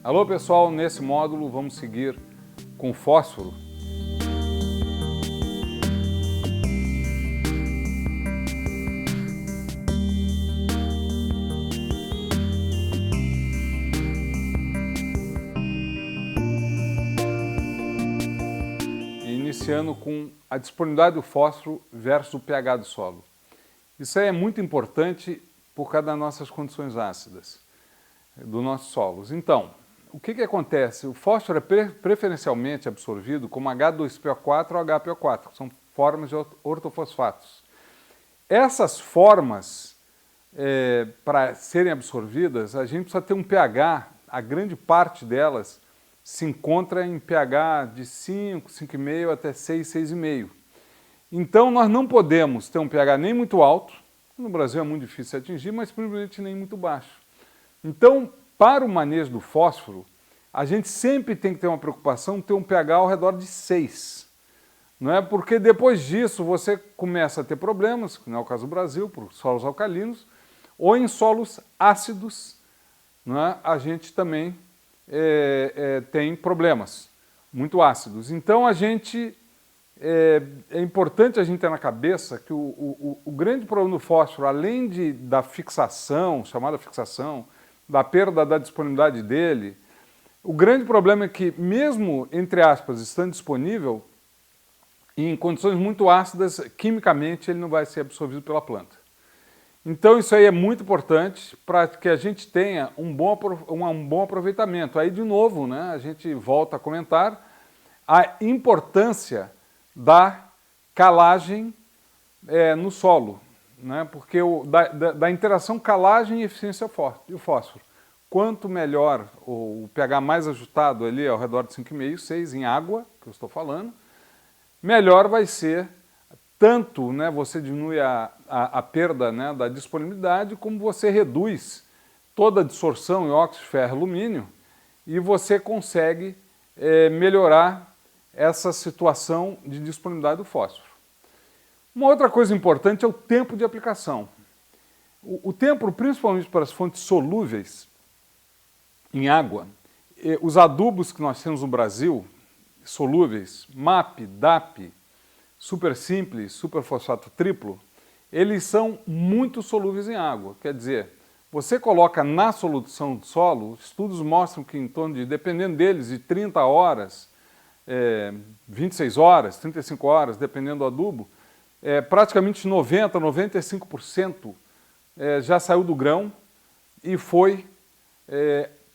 Alô pessoal, nesse módulo vamos seguir com fósforo. Iniciando com a disponibilidade do fósforo versus o pH do solo. Isso aí é muito importante por causa das nossas condições ácidas, dos nossos solos. Então, o que acontece? O fósforo é preferencialmente absorvido como H2PO4 ou HPO4, que são formas de ortofosfatos. Essas formas, para serem absorvidas, a gente precisa ter um pH, a grande parte delas se encontra em pH de 5, 5,5 até 6, 6,5. Então nós não podemos ter um pH nem muito alto, no Brasil é muito difícil de atingir, mas principalmente nem muito baixo. Então, para o manejo do fósforo, a gente sempre tem que ter uma preocupação de ter um pH ao redor de 6. Não é? Porque depois disso você começa a ter problemas, que não é o caso do Brasil, por solos alcalinos, ou em solos ácidos, não é? A gente também tem problemas muito ácidos. Então é importante a gente ter na cabeça que o grande problema do fósforo, além da fixação, chamada fixação, da perda da disponibilidade dele, o grande problema é que mesmo, entre aspas, estando disponível, em condições muito ácidas, quimicamente ele não vai ser absorvido pela planta. Então isso aí é muito importante para que a gente tenha um bom aproveitamento. Aí de novo, né, a gente volta a comentar a importância da calagem no solo, né, porque da interação calagem e eficiência do fósforo. Quanto melhor o pH mais ajustado ali ao redor de 5,5, 6 em água, que eu estou falando, melhor vai ser. Tanto, né, você diminui a perda, né, da disponibilidade, como você reduz toda a dissorção em óxido de ferro e alumínio e você consegue melhorar essa situação de disponibilidade do fósforo. Uma outra coisa importante é o tempo de aplicação. O tempo, principalmente para as fontes solúveis em água, os adubos que nós temos no Brasil, solúveis, MAP, DAP, super simples, superfosfato triplo, eles são muito solúveis em água. Quer dizer, você coloca na solução do solo, estudos mostram que em torno de, dependendo deles, de 30 horas, 26 horas, 35 horas, dependendo do adubo, praticamente 90%, 95% já saiu do grão e foi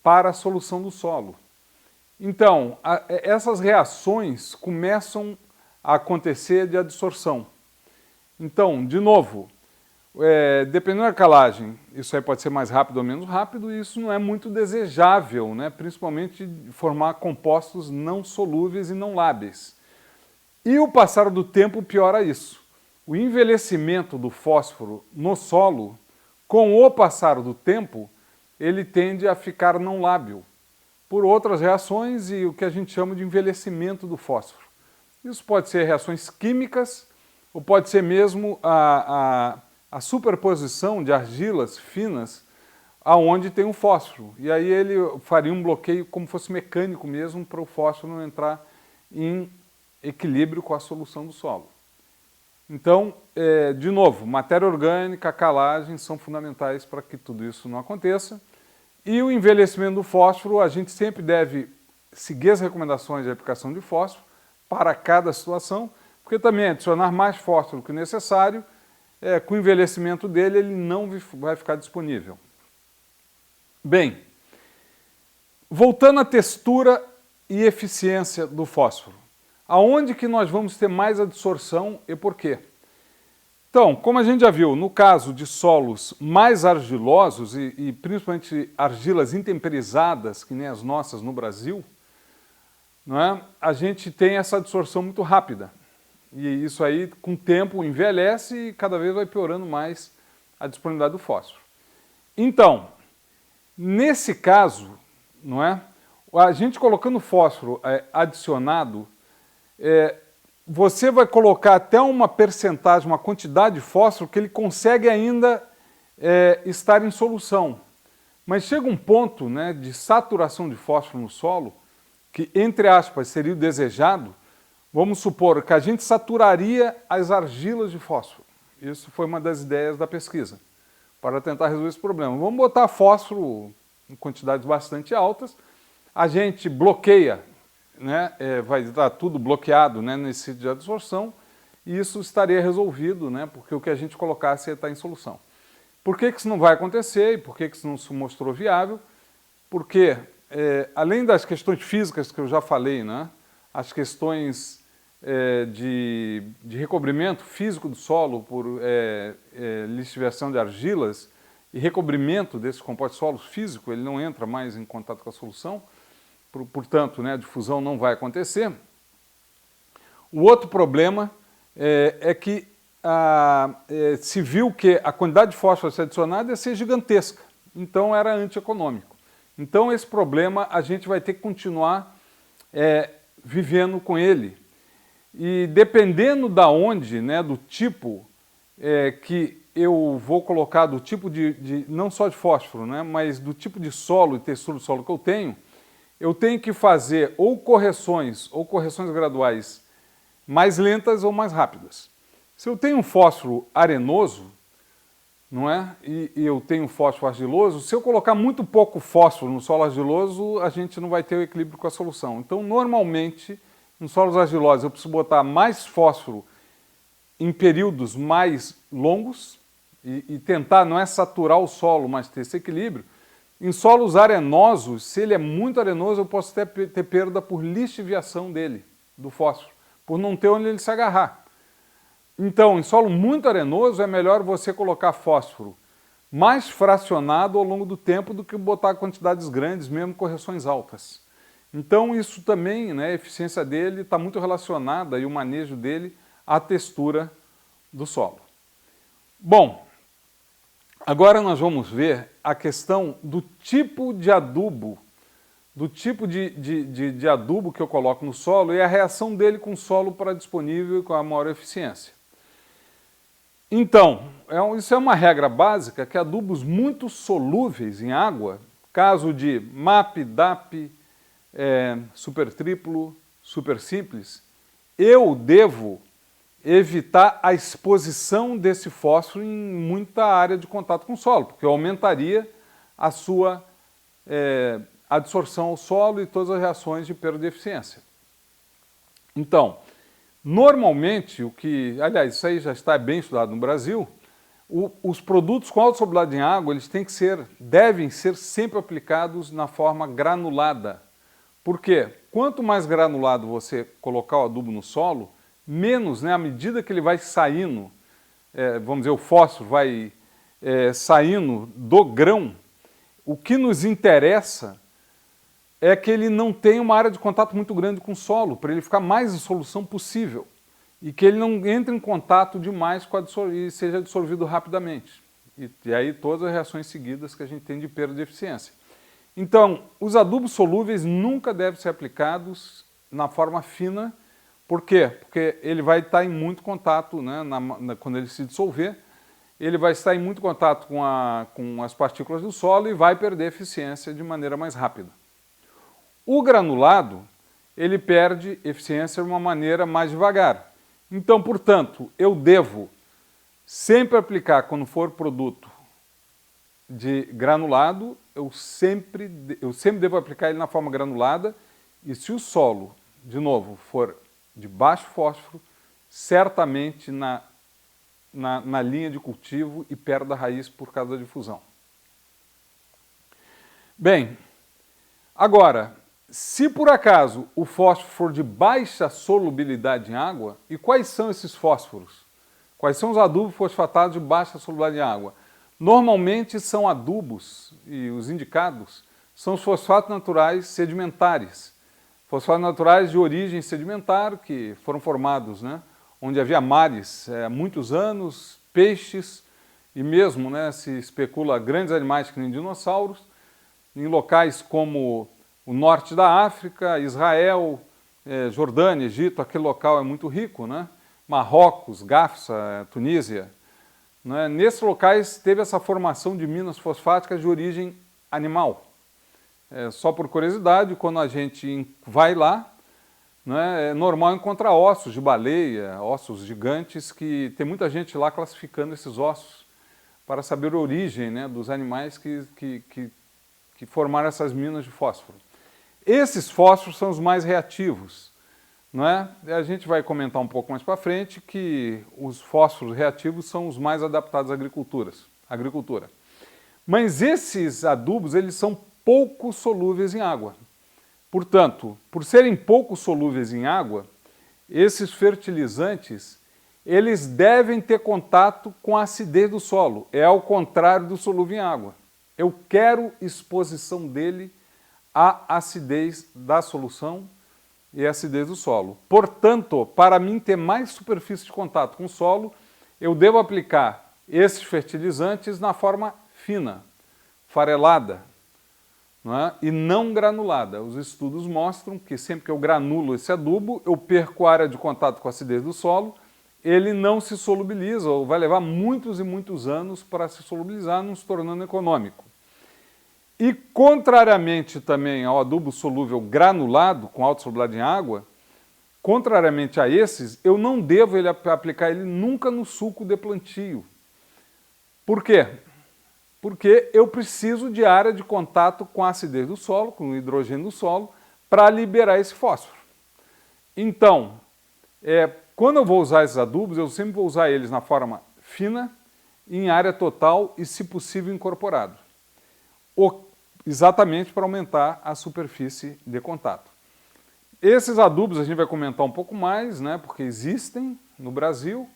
para a solução do solo. Então, essas reações começam a acontecer de adsorção. Então, de novo, dependendo da calagem, isso aí pode ser mais rápido ou menos rápido, e isso não é muito desejável, né? Principalmente formar compostos não solúveis e não lábeis. E o passar do tempo piora isso. O envelhecimento do fósforo no solo, com o passar do tempo, ele tende a ficar não lábil, por outras reações e o que a gente chama de envelhecimento do fósforo. Isso pode ser reações químicas, ou pode ser mesmo a superposição de argilas finas aonde tem um fósforo. E aí ele faria um bloqueio como fosse mecânico mesmo para o fósforo não entrar em equilíbrio com a solução do solo. Então, de novo, matéria orgânica, calagem são fundamentais para que tudo isso não aconteça. E o envelhecimento do fósforo, a gente sempre deve seguir as recomendações de aplicação de fósforo para cada situação, porque também adicionar mais fósforo que o necessário, com o envelhecimento dele, ele não vai ficar disponível. Bem, voltando à textura e eficiência do fósforo, aonde que nós vamos ter mais adsorção e por quê? Então, como a gente já viu, no caso de solos mais argilosos e principalmente argilas intemperizadas, que nem as nossas no Brasil, não é? A gente tem essa adsorção muito rápida. E isso aí, com o tempo, envelhece e cada vez vai piorando mais a disponibilidade do fósforo. Então, nesse caso, não é? A gente colocando fósforo adicionado, você vai colocar até uma percentagem, uma quantidade de fósforo que ele consegue ainda estar em solução. Mas chega um ponto, né, de saturação de fósforo no solo, que, entre aspas, seria o desejado. Vamos supor que a gente saturaria as argilas de fósforo. Isso foi uma das ideias da pesquisa, para tentar resolver esse problema. Vamos botar fósforo em quantidades bastante altas, a gente bloqueia, né, vai estar tudo bloqueado, né, nesse sítio de absorção, e isso estaria resolvido, né, porque o que a gente colocasse ia estar em solução. Por que isso não vai acontecer e por que isso não se mostrou viável? Porque, além das questões físicas que eu já falei, né, as questões de recobrimento físico do solo por lixiviação de argilas e recobrimento desse composto de solo físico, ele não entra mais em contato com a solução, portanto, né, a difusão não vai acontecer. O outro problema é que se viu que a quantidade de fósforo a ser adicionada ia ser gigantesca, então era antieconômico. Então esse problema a gente vai ter que continuar vivendo com ele. E dependendo da onde, né, do tipo que eu vou colocar, do tipo não só de fósforo, né, mas do tipo de solo e textura do solo que eu tenho que fazer ou correções graduais mais lentas ou mais rápidas. Se eu tenho um fósforo arenoso, não é? E eu tenho fósforo argiloso, se eu colocar muito pouco fósforo no solo argiloso, a gente não vai ter o equilíbrio com a solução. Então, normalmente, nos solos argilosos, eu preciso botar mais fósforo em períodos mais longos e tentar, não é saturar o solo, mas ter esse equilíbrio. Em solos arenosos, se ele é muito arenoso, eu posso até ter perda por lixiviação dele, do fósforo, por não ter onde ele se agarrar. Então, em solo muito arenoso, é melhor você colocar fósforo mais fracionado ao longo do tempo do que botar quantidades grandes, mesmo correções altas. Então, isso também, né, a eficiência dele está muito relacionada, e o manejo dele, à textura do solo. Bom, agora nós vamos ver a questão do tipo de adubo, de adubo que eu coloco no solo e a reação dele com o solo para disponível e com a maior eficiência. Então, isso é uma regra básica que adubos muito solúveis em água, caso de MAP, DAP, super triplo, super simples, eu devo evitar a exposição desse fósforo em muita área de contato com o solo, porque aumentaria a sua adsorção ao solo e todas as reações de perda de eficiência. Então, normalmente, aliás, isso aí já está bem estudado no Brasil, os produtos com alta solubilidade em água, eles devem ser sempre aplicados na forma granulada. Por quê? Quanto mais granulado você colocar o adubo no solo, menos, né, à medida que ele vai saindo, vamos dizer, o fósforo vai saindo do grão, o que nos interessa é que ele não tenha uma área de contato muito grande com o solo, para ele ficar mais em solução possível, e que ele não entre em contato demais e seja absorvido rapidamente. E aí todas as reações seguidas que a gente tem de perda de eficiência. Então, os adubos solúveis nunca devem ser aplicados na forma fina. Por quê? Porque ele vai estar em muito contato, né, quando ele se dissolver, ele vai estar em muito contato com as partículas do solo e vai perder eficiência de maneira mais rápida. O granulado, ele perde eficiência de uma maneira mais devagar. Então, portanto, eu devo sempre aplicar, quando for produto de granulado, eu sempre devo aplicar ele na forma granulada, e se o solo, de novo, for de baixo fósforo, certamente na linha de cultivo e perto da raiz por causa da difusão. Bem, agora, se por acaso o fósforo for de baixa solubilidade em água, e quais são esses fósforos? Quais são os adubos fosfatados de baixa solubilidade em água? Normalmente são adubos, e os indicados são os fosfatos naturais sedimentares. Fosfatos naturais de origem sedimentar, que foram formados, né, onde havia mares há muitos anos, peixes, e mesmo, né, se especula grandes animais que nem dinossauros, em locais como o norte da África, Israel, Jordânia, Egito, aquele local é muito rico, né? Marrocos, Gafsa, Tunísia. Né? Nesses locais teve essa formação de minas fosfáticas de origem animal. Só por curiosidade, quando a gente vai lá, né, é normal encontrar ossos de baleia, ossos gigantes, que tem muita gente lá classificando esses ossos para saber a origem, né, dos animais que formaram essas minas de fósforo. Esses fósforos são os mais reativos, não é? A gente vai comentar um pouco mais para frente que os fósforos reativos são os mais adaptados à agricultura. Mas esses adubos, eles são pouco solúveis em água. Portanto, por serem pouco solúveis em água, esses fertilizantes, eles devem ter contato com a acidez do solo. É ao contrário do solúvel em água. Eu quero exposição dele à acidez da solução e à acidez do solo. Portanto, para mim ter mais superfície de contato com o solo, eu devo aplicar esses fertilizantes na forma fina, farelada, não é? E não granulada. Os estudos mostram que sempre que eu granulo esse adubo, eu perco a área de contato com a acidez do solo, ele não se solubiliza, ou vai levar muitos e muitos anos para se solubilizar, não se tornando econômico. E contrariamente também ao adubo solúvel granulado, com alta solubilidade em água, contrariamente a esses, eu não devo aplicar ele nunca no suco de plantio. Por quê? Porque eu preciso de área de contato com a acidez do solo, com o hidrogênio do solo, para liberar esse fósforo. Então, quando eu vou usar esses adubos, eu sempre vou usar eles na forma fina, em área total e, se possível, incorporado. Exatamente para aumentar a superfície de contato. Esses adubos a gente vai comentar um pouco mais, né, porque existem no Brasil,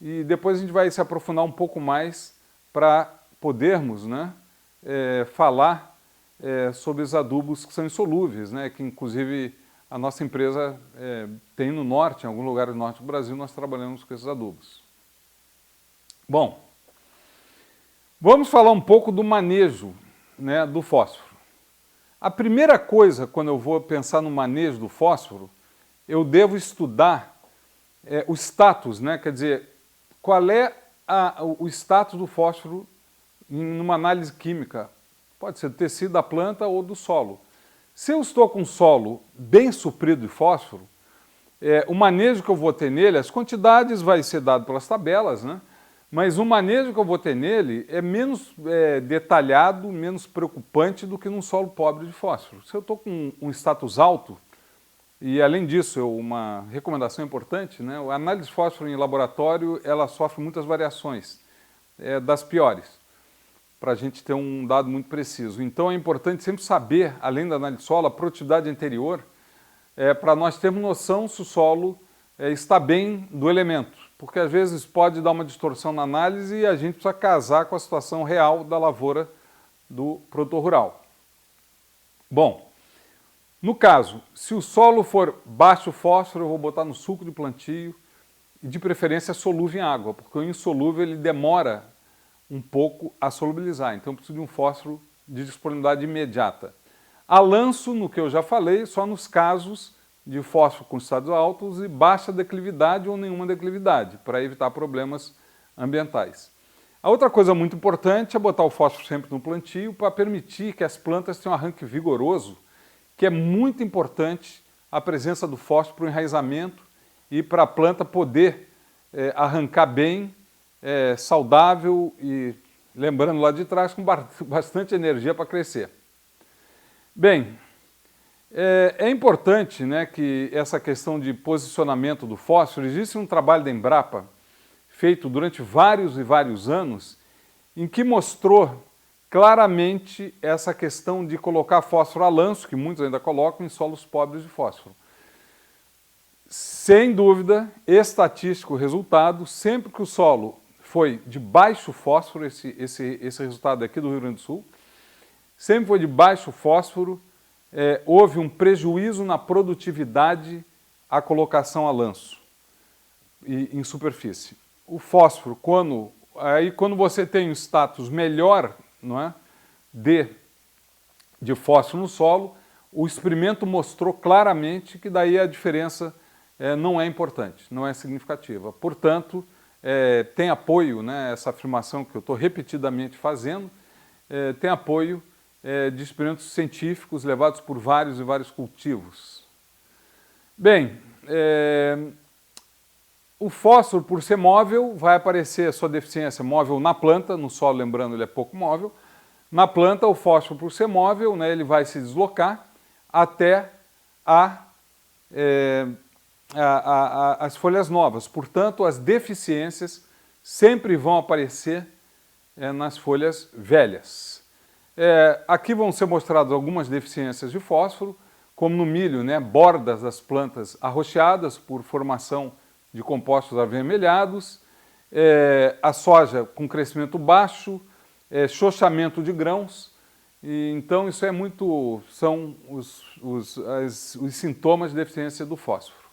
e depois a gente vai se aprofundar um pouco mais para podermos, né, falar sobre os adubos que são insolúveis, né, que inclusive a nossa empresa tem no norte, em algum lugar do norte do Brasil, nós trabalhamos com esses adubos. Bom, vamos falar um pouco do manejo, né, do fósforo. A primeira coisa, quando eu vou pensar no manejo do fósforo, eu devo estudar o status, né, quer dizer, qual é o status do fósforo em uma análise química. Pode ser do tecido da planta ou do solo. Se eu estou com um solo bem suprido de fósforo, o manejo que eu vou ter nele, as quantidades vai ser dado pelas tabelas, né? Mas o manejo que eu vou ter nele é menos detalhado, menos preocupante do que num solo pobre de fósforo. Se eu estou com um status alto, e além disso, uma recomendação importante, né? A análise de fósforo em laboratório, ela sofre muitas variações, das piores, para a gente ter um dado muito preciso. Então é importante sempre saber, além da análise de solo, a produtividade anterior, para nós termos noção se o solo está bem do elemento, porque às vezes pode dar uma distorção na análise e a gente precisa casar com a situação real da lavoura do produtor rural. Bom, no caso, se o solo for baixo fósforo, eu vou botar no suco de plantio e de preferência solúvel em água, porque o insolúvel ele demora um pouco a solubilizar, então eu preciso de um fósforo de disponibilidade imediata. A lanço, no que eu já falei, só nos casos de fósforo com estados altos e baixa declividade ou nenhuma declividade, para evitar problemas ambientais. A outra coisa muito importante é botar o fósforo sempre no plantio para permitir que as plantas tenham um arranque vigoroso, que é muito importante a presença do fósforo para o enraizamento e para a planta poder arrancar bem, saudável e, lembrando lá de trás, com bastante energia para crescer. Bem, é importante, né, que essa questão de posicionamento do fósforo, existe um trabalho da Embrapa, feito durante vários e vários anos, em que mostrou claramente essa questão de colocar fósforo a lanço, que muitos ainda colocam, em solos pobres de fósforo. Sem dúvida, estatístico resultado, sempre que o solo foi de baixo fósforo, esse resultado aqui do Rio Grande do Sul, sempre foi de baixo fósforo, houve um prejuízo na produtividade à colocação a lanço e em superfície. O fósforo, quando você tem um status melhor, não é, de fósforo no solo, o experimento mostrou claramente que daí a diferença não é importante, não é significativa. Portanto, tem apoio, né, essa afirmação que eu estou repetidamente fazendo, tem apoio de experimentos científicos levados por vários e vários cultivos. Bem, o fósforo, por ser móvel, vai aparecer a sua deficiência móvel na planta, no solo, lembrando, ele é pouco móvel. Na planta, o fósforo, por ser móvel, né, ele vai se deslocar até as folhas novas. Portanto, as deficiências sempre vão aparecer nas folhas velhas. Aqui vão ser mostradas algumas deficiências de fósforo, como no milho, né, bordas das plantas arroxeadas por formação de compostos avermelhados, a soja com crescimento baixo, chochamento de grãos. Então isso são os sintomas de deficiência do fósforo.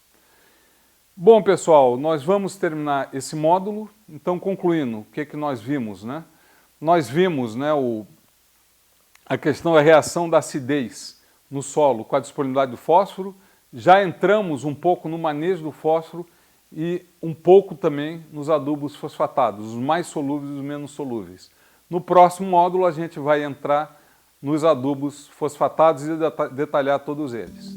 Bom, pessoal, nós vamos terminar esse módulo. Então, concluindo, o que nós vimos, né? Nós vimos, né, a questão da reação da acidez no solo com a disponibilidade do fósforo. Já entramos um pouco no manejo do fósforo e um pouco também nos adubos fosfatados, os mais solúveis e os menos solúveis. No próximo módulo a gente vai entrar nos adubos fosfatados e detalhar todos eles.